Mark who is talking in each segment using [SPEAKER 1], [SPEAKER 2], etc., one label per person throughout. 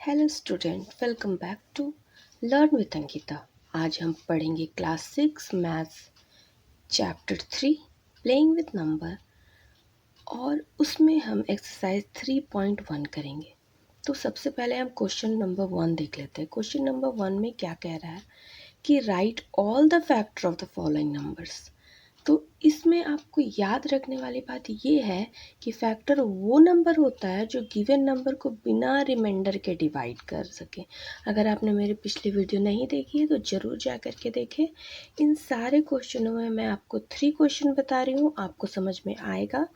[SPEAKER 1] Hello student, welcome back to learn with Ankita. आज हम पढ़ेंगे class 6 maths chapter 3 playing with number और उसमें हम एक्सरसाइज 3.1 करेंगे। तो सबसे पहले हम क्वेश्चन नंबर 1 देख लेते हैं। क्वेश्चन नंबर 1 में क्या कह रहा है कि right all the factor of the following numbers. तो इसमें आपको याद रखने वाली बात ये है कि फैक्टर वो नंबर होता है जो गिवन नंबर को बिना रिमाइंडर के डिवाइड कर सके। अगर आपने मेरी पिछली वीडियो नहीं देखी है तो ज़रूर जा कर के देखें। इन सारे क्वेश्चनों में मैं आपको 3 क्वेश्चन बता रही हूँ, आपको समझ में आएगा।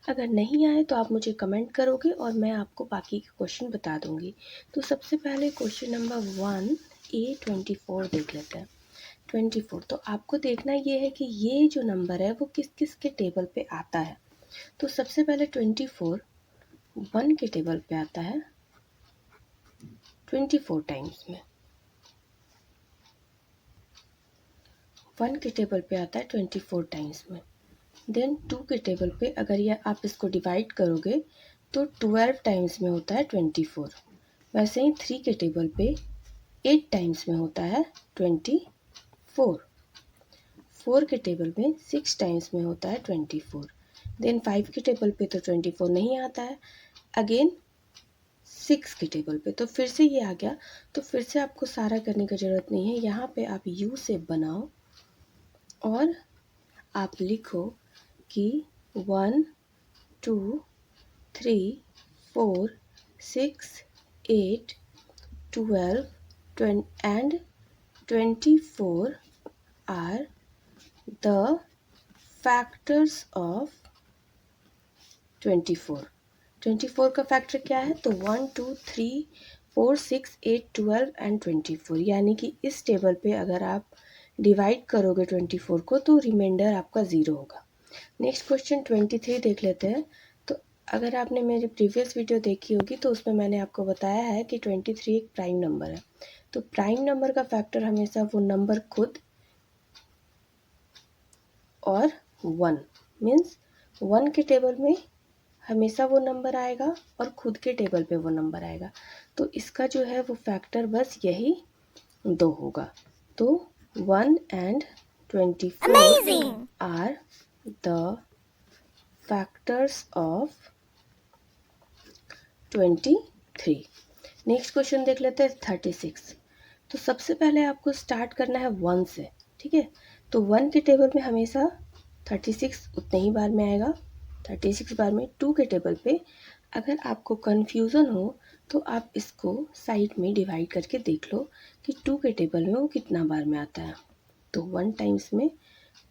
[SPEAKER 1] अगर नहीं आए तो आप मुझे कमेंट करोगे और मैं आपको बाकी के क्वेश्चन बता दूँगी। तो सबसे पहले क्वेश्चन नंबर 1 A24 देख लेते हैं। 24, तो आपको देखना ये है कि ये जो नंबर है वो किस किस के टेबल पे आता है। तो सबसे पहले 24 1 के टेबल पे आता है 24 टाइम्स में, 1 के टेबल पे आता है 24 टाइम्स में। देन 2 के टेबल पे अगर ये आप इसको डिवाइड करोगे तो 12 टाइम्स में होता है 24। वैसे ही 3 के टेबल पे 8 टाइम्स में होता है 24। 4 के टेबल में 6 टाइम्स में होता है 24। देन 5 के टेबल पे तो 24 नहीं आता है। अगेन 6 के टेबल पे तो फिर से ये आ गया। तो फिर से आपको सारा करने की ज़रूरत नहीं है। यहाँ पे आप यू से बनाओ और आप लिखो कि 1 2 3 4 6 8 12 and 24 are the factors of 24। 24 का फैक्टर क्या है? तो 1 2 3 4 6 8 12 एंड 24, यानी कि इस टेबल पे अगर आप डिवाइड करोगे 24 को तो रिमाइंडर आपका 0 होगा। नेक्स्ट क्वेश्चन 23 देख लेते हैं। तो अगर आपने मेरी प्रीवियस वीडियो देखी होगी तो उसमें मैंने आपको बताया है कि 23 एक प्राइम नंबर है। तो प्राइम नंबर का फैक्टर हमेशा वो नंबर खुद और 1 मीन्स 1 के टेबल में हमेशा वो नंबर आएगा और खुद के टेबल पे वो नंबर आएगा। तो इसका जो है वो फैक्टर बस यही 2 होगा। तो 1 and 24 are the factors of 23। Next question देख लेते हैं 36। तो सबसे पहले आपको स्टार्ट करना है 1 से, ठीक है। तो 1 के टेबल में हमेशा 36 उतने ही बार में आएगा, 36 बार में। 2 के टेबल पे अगर आपको कन्फ्यूज़न हो तो आप इसको साइड में डिवाइड करके देख लो कि 2 के टेबल में वो कितना बार में आता है। तो 1 टाइम्स में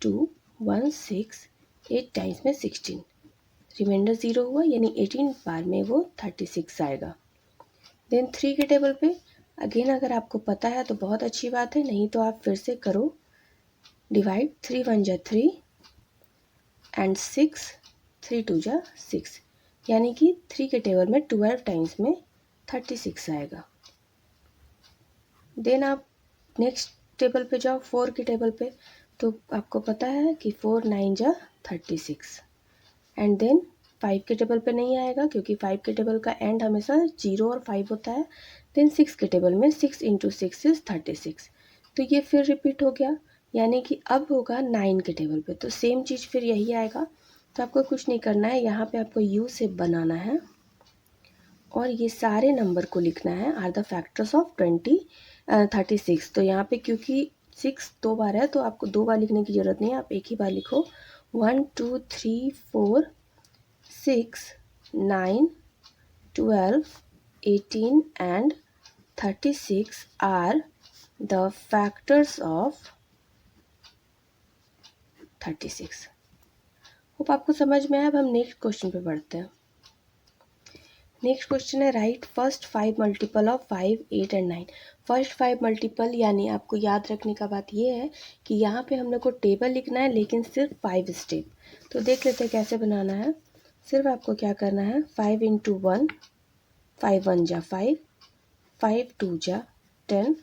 [SPEAKER 1] 2, 1 6, 8 टाइम्स में 16, रिमाइंडर 0 हुआ, यानी 18 बार में वो 36 आएगा। देन 3 के टेबल पे अगेन अगर आपको पता है तो बहुत अच्छी बात है, नहीं तो आप फिर से करो डिवाइड। 3 1 जा 3 एंड 6, 3 2 जा 6, यानी कि 3 के टेबल में 12 टाइम्स में 36 आएगा। देन आप नेक्स्ट टेबल पे जाओ 4 के टेबल पे। तो आपको पता है कि 4 9 जा 36 एंड देन 5 के टेबल पे नहीं आएगा क्योंकि 5 के टेबल का एंड हमेशा 0 और 5 होता है। देन 6 के टेबल में 6 इंटू 6 इज 36। तो ये फिर रिपीट हो गया, यानी कि अब होगा 9 के टेबल पे। तो सेम चीज़ फिर यही आएगा। तो आपको कुछ नहीं करना है, यहाँ पे आपको यू से बनाना है और ये सारे नंबर को लिखना है आर द फैक्टर्स ऑफ 36। तो यहाँ पे क्योंकि 6 2 बार है तो आपको 2 बार लिखने की ज़रूरत नहीं है, आप एक ही बार लिखो। 1 2 3 4 6 9 12 18 and 36 are the factors of 36। Hope आपको समझ में आया। अब हम नेक्स्ट क्वेश्चन पे बढ़ते हैं। नेक्स्ट क्वेश्चन है right first 5 multiple of 5 8 and 9। First 5 multiple यानी आपको याद रखने का बात ये है कि यहाँ पे हम लोग को टेबल लिखना है लेकिन सिर्फ 5 स्टेप। तो देख लेते हैं कैसे बनाना है। सिर्फ आपको क्या करना है, 5 इंटू 1, 5 1 जा 5, 5 2 जा 10,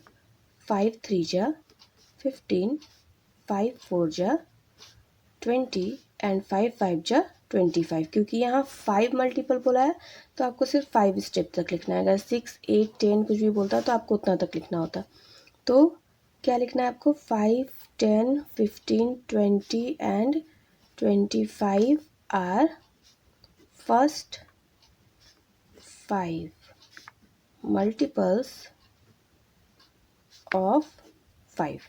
[SPEAKER 1] 5 3 जा 15, 5 4 जा 20 एंड 5 5 जा 25, क्योंकि यहाँ 5 मल्टीपल बोला है तो आपको सिर्फ 5 स्टेप तक लिखना है। अगर 6, 8, 10 कुछ भी बोलता है तो आपको उतना तक लिखना होता। तो क्या लिखना है आपको? 5, 10, 15, 20 and 25 are first 5 multiples of 5।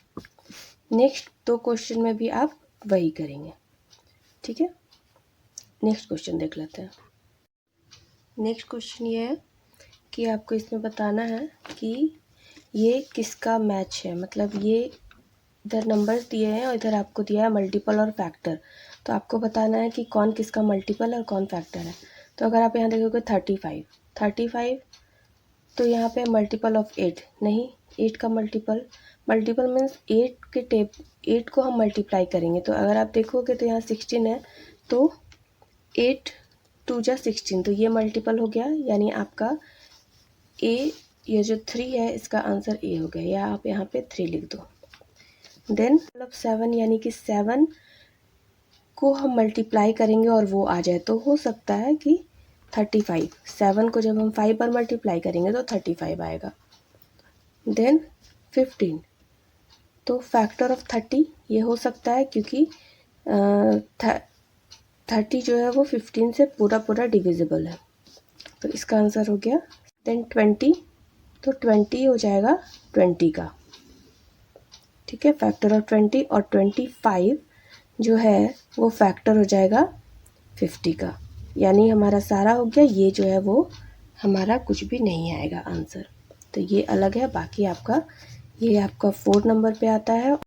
[SPEAKER 1] Next 2 question में भी आप वही करेंगे, ठीक है। नेक्स्ट क्वेश्चन देख लेते हैं। नेक्स्ट क्वेश्चन ये है कि आपको इसमें बताना है कि ये किसका मैच है। मतलब ये इधर नंबर्स दिए हैं और इधर आपको दिया है मल्टीपल और फैक्टर, तो आपको बताना है कि कौन किसका मल्टीपल और कौन फैक्टर है। तो अगर आप यहाँ देखोगे 35, तो यहाँ पे मल्टीपल ऑफ 8 नहीं, 8 का मल्टीपल मीन्स 8 को हम मल्टीप्लाई करेंगे। तो अगर आप देखोगे तो यहाँ 16 है, तो 8 2 जा 16, तो ये मल्टीपल हो गया, यानी आपका ए, ये जो 3 है इसका आंसर ए हो गया, या आप यहाँ पे 3 लिख दो। देन 7, यानी कि 7 को हम मल्टीप्लाई करेंगे और वो आ जाए, तो हो सकता है कि 35, 7 को जब हम 5 पर मल्टीप्लाई करेंगे तो 35 आएगा। देन 15, तो फैक्टर ऑफ 30 ये हो सकता है, क्योंकि 30 जो है वो 15 से पूरा डिविजिबल है, तो इसका आंसर हो गया। देन 20, तो 20 हो जाएगा 20 का, ठीक है, फैक्टर ऑफ 20। और 25 जो है वो फैक्टर हो जाएगा 50 का, यानी हमारा सारा हो गया। ये जो है वो हमारा कुछ भी नहीं आएगा आंसर, तो ये अलग है। बाकी आपका ये आपका 4 नंबर पे आता है।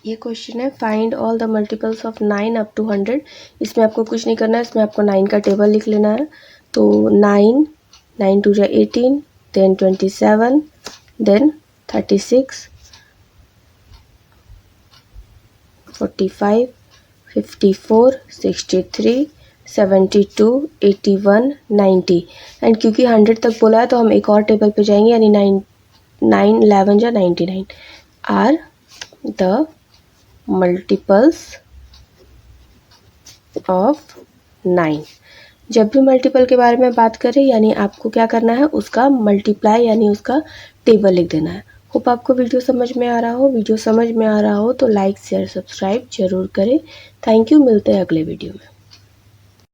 [SPEAKER 1] ये क्वेश्चन है find all the multiples of 9 up to 100। इसमें आपको कुछ नहीं करना है, इसमें आपको 9 का टेबल लिख लेना है। तो 9 2 जा 18, देन 27, देन 36, 45, 54, 63, 72, 81, 90। एंड क्योंकि 100 तक बोला है तो हम एक और टेबल पे जाएंगे, यानी 9 11 जा 99 आर द मल्टीपल्स ऑफ 9। जब भी मल्टीपल के बारे में बात करें, यानी आपको क्या करना है, उसका मल्टीप्लाई यानी उसका टेबल लिख देना है। होप आपको वीडियो समझ में आ रहा हो। वीडियो समझ में आ रहा हो तो लाइक शेयर सब्सक्राइब जरूर करें। थैंक यू, मिलते हैं अगले वीडियो में।